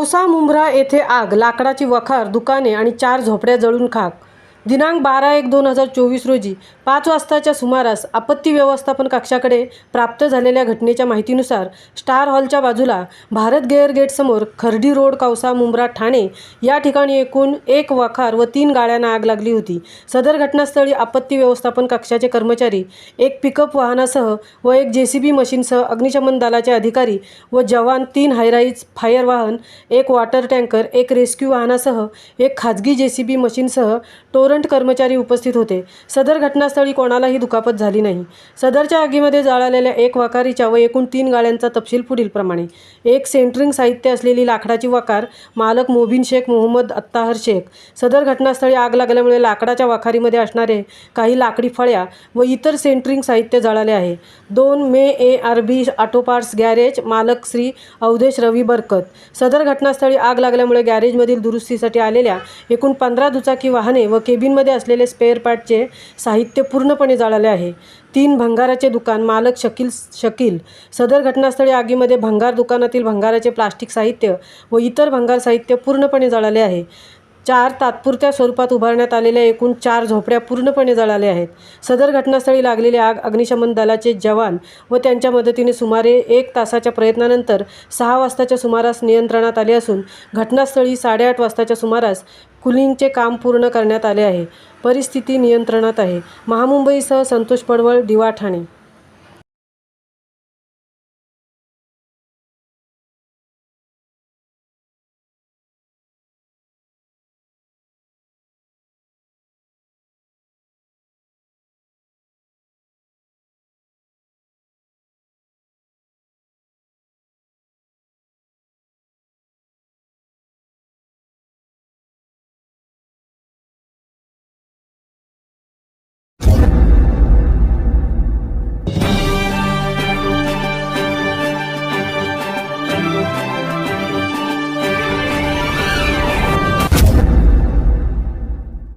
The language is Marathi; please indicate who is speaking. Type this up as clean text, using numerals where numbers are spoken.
Speaker 1: कौसा मुंब्रा येथे आग, लाकडाची वखार, दुकाने आणि 4 झोपड्या जळून खाक. दिनांक 12/1/2024 रोजी 5 वाजताच्या सुमारास आपत्ती व्यवस्थापन कक्षाकडे प्राप्त झालेल्या घटनेच्या माहितीनुसार स्टार हॉलच्या बाजूला भारत गेअर गेटसमोर खर्डी रोड, कौसा मुंब्रा, ठाणे या ठिकाणी एकूण 1 वखार व 3 गाड्यांना आग लागली होती. सदर घटनास्थळी आपत्ती व्यवस्थापन कक्षाचे कर्मचारी, 1 पिकअप वाहनासह व 1 JCB मशीनसह अग्निशमन दलाचे अधिकारी व जवान, 3 हायराईज फायर वाहन, 1 वॉटर टँकर, 1 रेस्क्यू वाहनासह 1 खाजगी JCB मशीनसह टोरंट कर्मचारी उपस्थित होते. सदर घटनास्थळी कोणालाही दुखापत झाली नाही. सदरच्या आगीमध्ये जळालेल्या 1 वखारीच्या व एकूण 3 गाड्यांचा तपशील पुढीलप्रमाणे: 1 सेंटरिंग साहित्य असलेली लाकडाची वखार, मालक मोबिन शेख मोहम्मद अत्ताहर शेख. सदर घटनास्थळी आग लागल्यामुळे लाकडाच्या वखारीमध्ये असणारे काही लाकडी फळ्या व इतर सेंटरिंग साहित्य जळाले आहे. 2 मे ARB ऑटो पार्ट्स गॅरेज, मालक श्री अवधेश रवी बरकत. सदर घटनास्थळी आग लागल्यामुळे गॅरेजमधील दुरुस्तीसाठी आलेल्या एकूण 15 दुचाकी वाहने व केबिनमध्ये असलेले स्पेअर पार्टचे साहित्य पूर्णपणे जळाले आहे. 3 भंगाराचे दुकान, मालक शकील. सदर घटनास्थळी आगीमध्ये भंगार दुकानातील भंगाराचे प्लास्टिक साहित्य व इतर भंगार साहित्य पूर्णपणे जळाले आहे. 4 तात्पुरत्या स्वरूपात उभारण्यात आलेल्या एकूण 4 झोपड्या पूर्णपणे जळाल्या आहेत. सदर घटनास्थळी लागलेली आग अग्निशमन दलाचे जवान व त्यांच्या मदतीने सुमारे 1 तासाच्या प्रयत्नानंतर 6 वाजताच्या सुमारास नियंत्रणात आली असून घटनास्थळी 8:30 वाजताच्या सुमारास कूलिंगचे काम पूर्ण करण्यात आले आहे. परिस्थिती नियंत्रणात आहे. महामुंबईसह संतोष पडवळ, दिवा, ठाणे.